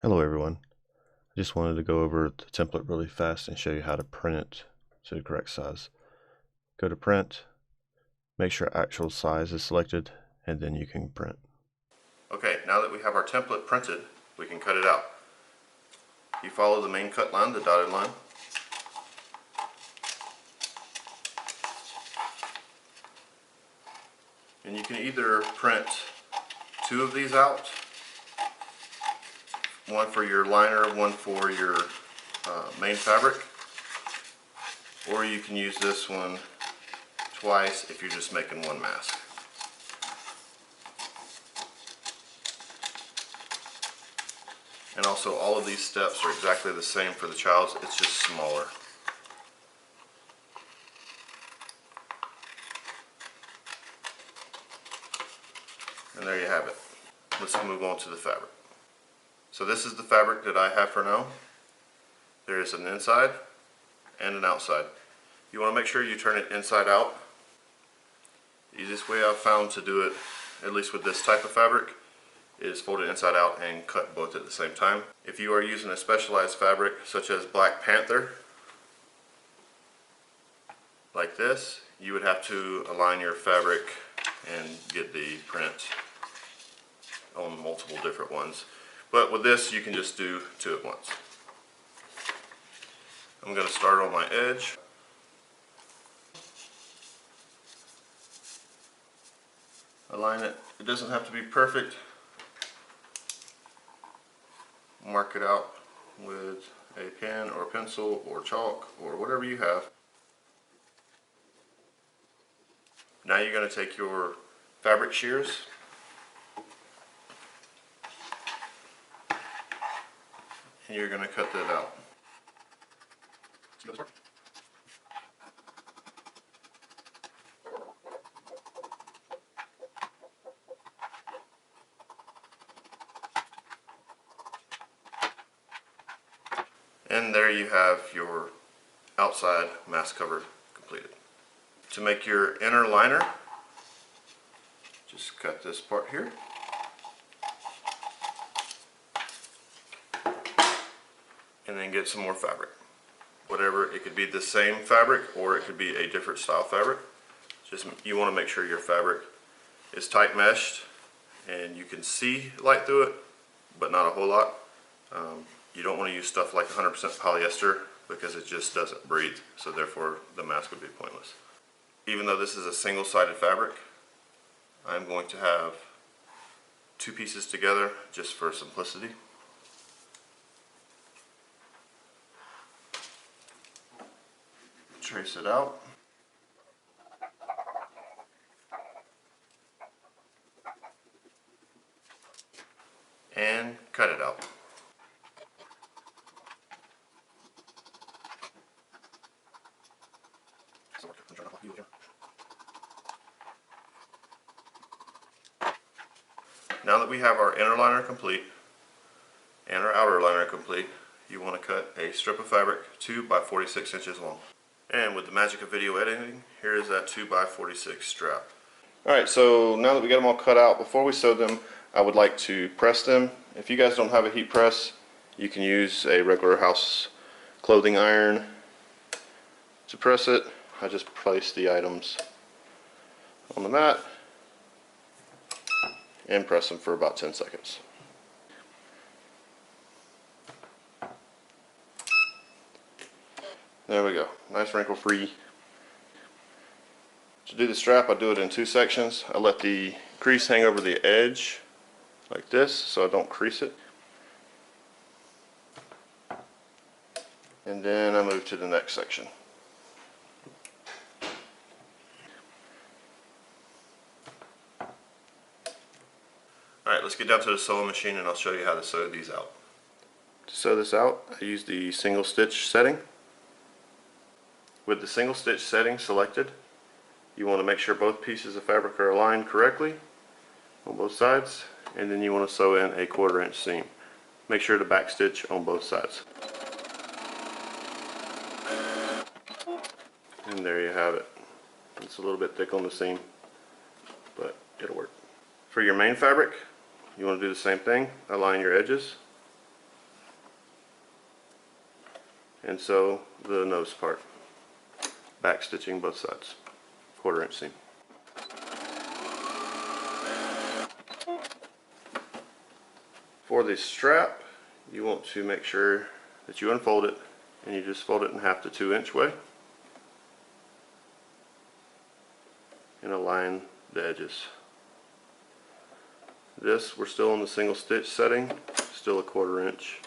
Hello everyone. I just wanted to go over the template really fast and show you how to print it to the correct size. Go to print, make sure actual size is selected, and then you can print. Okay, now that we have our template printed, we can cut it out. You follow the main cut line, the dotted line. And you can either print two of these out, one for your liner, one for your main fabric, or you can use this one twice if you're just making one mask. And also all of these steps are exactly the same for the child's, it's just smaller. And there you have it. Let's move on to the fabric. So this is the fabric that I have for now. There is an inside and an outside. You want to make sure you turn it inside out. The easiest way I've found to do it, at least with this type of fabric, is fold it inside out and cut both at the same time. If you are using a specialized fabric such as Black Panther, like this, you would have to align your fabric and get the print on multiple different ones. But with this, you can just do two at once. I'm going to start on my edge. Align it. It doesn't have to be perfect. Mark it out with a pen or pencil or chalk or whatever you have. Now you're going to take your fabric shears and you're going to cut that out. And there you have your outside mask cover completed. To make your inner liner, just cut this part here. And then get some more fabric. Whatever, it could be the same fabric or it could be a different style fabric. Just you want to make sure your fabric is tight meshed and you can see light through it, but not a whole lot. You don't want to use stuff like 100% polyester because it just doesn't breathe, so therefore the mask would be pointless. Even though this is a single-sided fabric, I'm going to have two pieces together just for simplicity. Trace it out. And cut it out. Now that we have our inner liner complete and our outer liner complete, you want to cut a strip of fabric 2 by 46 inches long. And with the magic of video editing, here is that 2 by 46 strap. Alright, so now that we got them all cut out, before we sew them, I would like to press them. If you guys don't have a heat press, you can use a regular house clothing iron to press it. I just place the items on the mat and press them for about 10 seconds. There we go, nice wrinkle free. To do the strap, I do it in two sections. I let the crease hang over the edge like this so I don't crease it. And then I move to the next section. Alright, let's get down to the sewing machine and I'll show you how to sew these out. To sew this out, I use the single stitch setting. With the single stitch setting selected, you want to make sure both pieces of fabric are aligned correctly on both sides, and then you want to sew in a 1/4 inch seam. Make sure to back stitch on both sides. And there you have it. It's a little bit thick on the seam, but it'll work. For your main fabric, you want to do the same thing. Align your edges and sew the nose part, back stitching both sides, 1/4 inch seam. For the strap, you want to make sure that you unfold it and you just fold it in half the 2-inch way and align the edges. This, we're still in the single stitch setting, still a 1/4 inch,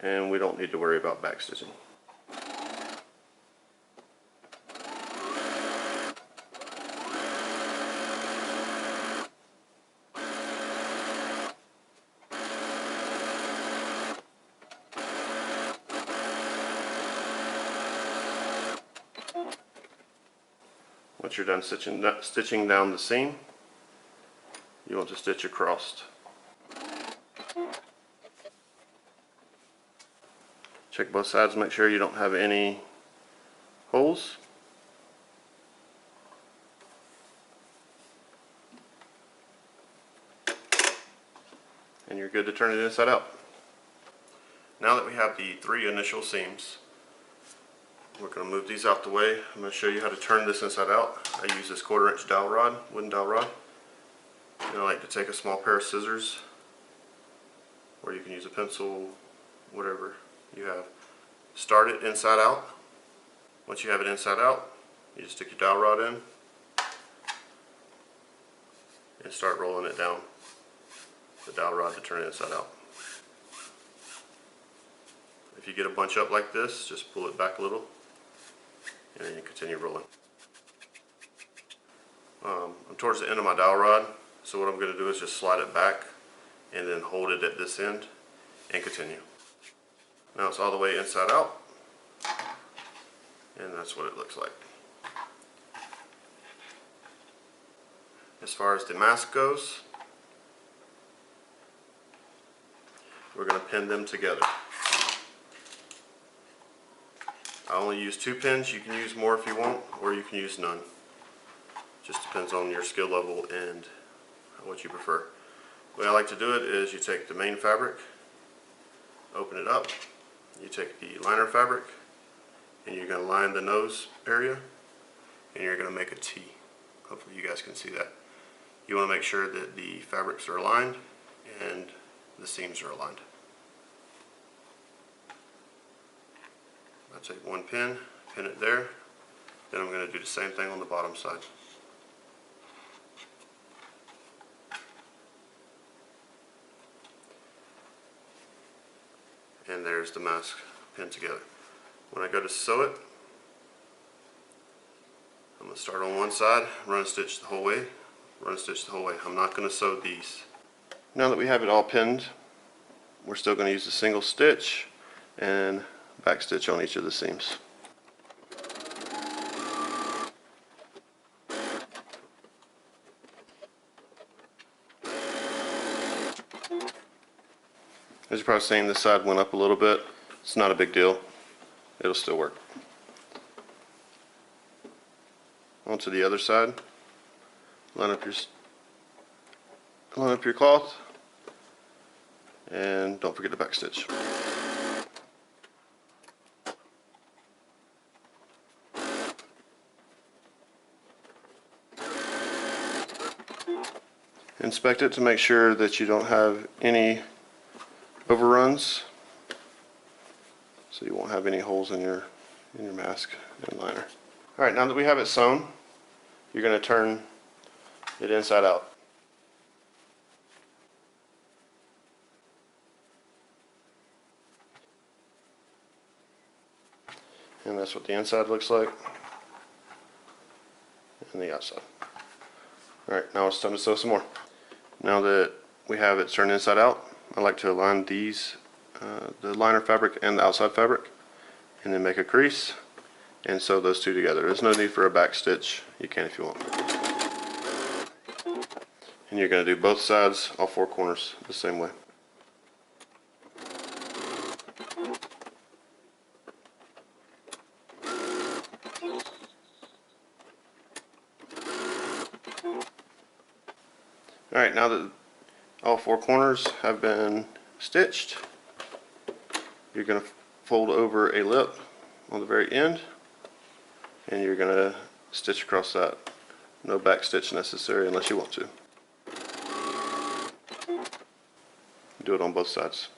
and we don't need to worry about back stitching. Once you're done stitching down the seam, you want to stitch across. Check both sides, make sure you don't have any holes. And you're good to turn it inside out. Now that we have the 3 initial seams, we're going to move these out the way. I'm going to show you how to turn this inside out. I use this 1/4 inch dowel rod, wooden dowel rod. And I like to take a small pair of scissors, or you can use a pencil, whatever you have. Start it inside out. Once you have it inside out, you just stick your dowel rod in and start rolling it down the dowel rod to turn it inside out. If you get a bunch up like this, just pull it back a little and then you continue rolling. I'm towards the end of my dowel rod, so what I'm going to do is just slide it back and then hold it at this end and continue. Now it's all the way inside out, and that's what it looks like. As far as the mask goes, we're going to pin them together. I only use 2 pins. You can use more if you want, or you can use none. Just depends on your skill level and what you prefer. The way I like to do it is you take the main fabric, open it up, you take the liner fabric, and you're going to line the nose area, and you're going to make a T. Hopefully you guys can see that. You want to make sure that the fabrics are aligned and the seams are aligned. I take 1 pin, pin it there, then I'm going to do the same thing on the bottom side. And there's the mask pinned together. When I go to sew it, I'm going to start on one side, run a stitch the whole way, run a stitch the whole way. I'm not going to sew these. Now that we have it all pinned, we're still going to use a single stitch and back stitch on each of the seams. As you're probably seeing, this side went up a little bit. It's not a big deal. It'll still work. Onto the other side. Line up your cloth, and don't forget to back stitch. Inspect it to make sure that you don't have any overruns, so you won't have any holes in your mask and liner. Alright, now that we have it sewn, you're going to turn it inside out. And that's what the inside looks like, and the outside. Alright, now it's time to sew some more. Now that we have it turned inside out, I like to align these, the liner fabric and the outside fabric, and then make a crease and sew those two together. There's no need for a back stitch. You can if you want. And you're going to do both sides, all 4 corners, the same way. Alright, now that all 4 corners have been stitched, you're going to fold over a lip on the very end, and you're going to stitch across that. No back stitch necessary unless you want to. Do it on both sides.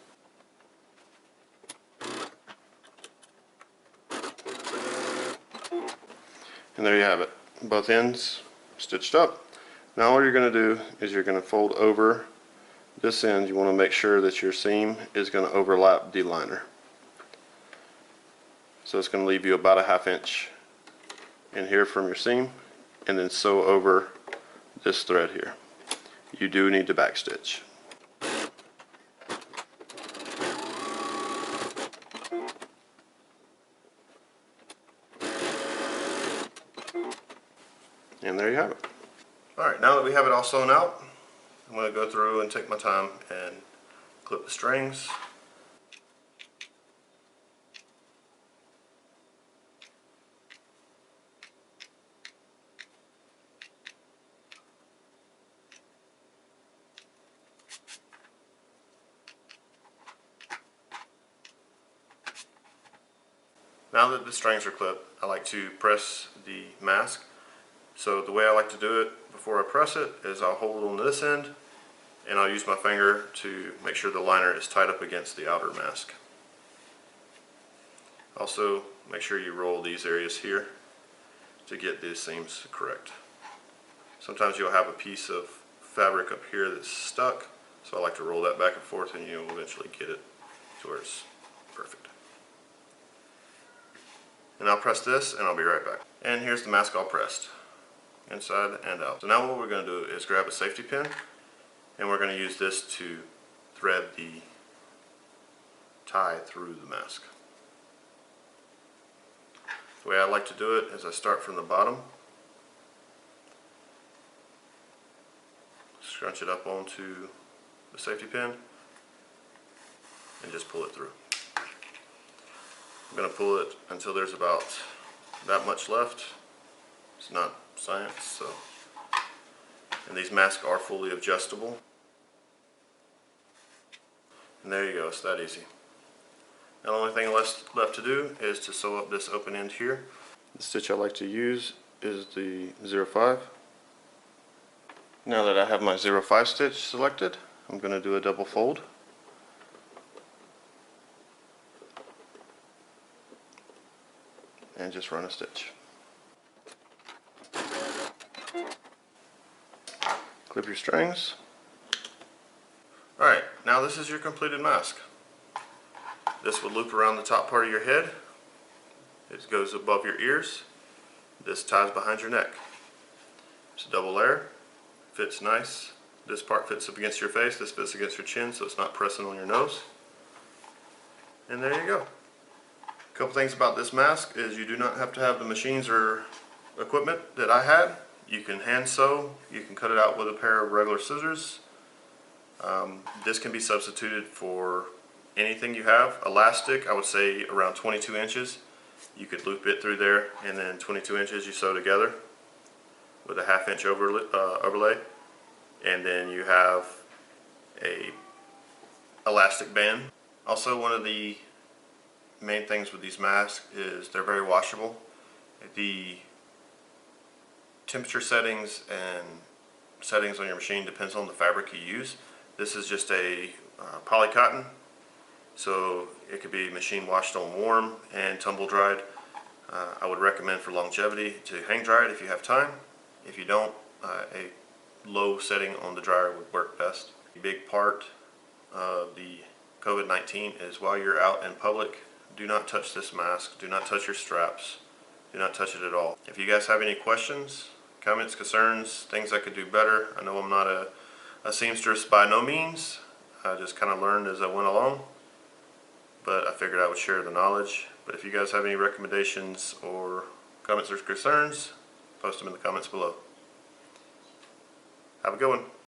And there you have it. Both ends stitched up. Now all you're going to do is you're going to fold over this end. You want to make sure that your seam is going to overlap the liner. So it's going to leave you about a 1/2 inch in here from your seam, and then sew over this thread here. You do need to back stitch. And there you have it. Alright, now that we have it all sewn out, I'm going to go through and take my time and clip the strings. Now that the strings are clipped, I like to press the mask. So the way I like to do it before I press it is I'll hold on this end, and I'll use my finger to make sure the liner is tied up against the outer mask. Also, make sure you roll these areas here to get these seams correct. Sometimes you'll have a piece of fabric up here that's stuck, so I like to roll that back and forth, and you'll eventually get it to where it's perfect. And I'll press this and I'll be right back. And here's the mask all pressed, inside and out. So now what we're going to do is grab a safety pin, and we're going to use this to thread the tie through the mask. The way I like to do it is I start from the bottom, scrunch it up onto the safety pin, and just pull it through. I'm going to pull it until there's about that much left. It's not science, so. And these masks are fully adjustable. And there you go, it's that easy. Now the only thing left to do is to sew up this open end here. The stitch I like to use is the 0.5. Now that I have my 0.5 stitch selected, I'm going to do a double fold. And just run a stitch. Clip your strings. Alright, now this is your completed mask. This would loop around the top part of your head. It goes above your ears. This ties behind your neck. It's a double layer. Fits nice. This part fits up against your face. This fits against your chin, so it's not pressing on your nose. And there you go. A couple things about this mask is you do not have to have the machines or equipment that I had. You can hand sew. You can cut it out with a pair of regular scissors. This can be substituted for anything you have. Elastic, I would say around 22 inches. You could loop it through there, and then 22 inches you sew together with a 1/2 inch overlay. And then you have a elastic band. Also, one of the main things with these masks is they're very washable. The temperature settings and settings on your machine depends on the fabric you use. This is just a poly cotton, so it could be machine washed on warm and tumble dried. I would recommend for longevity to hang dry it if you have time. If you don't, a low setting on the dryer would work best. A big part of the COVID-19 is while you're out in public, do not touch this mask, do not touch your straps, do not touch it at all. If you guys have any questions, comments, concerns, things I could do better, I know I'm not a seamstress by no means. I just kind of learned as I went along, but I figured I would share the knowledge. But if you guys have any recommendations or comments or concerns, post them in the comments below. Have a good one.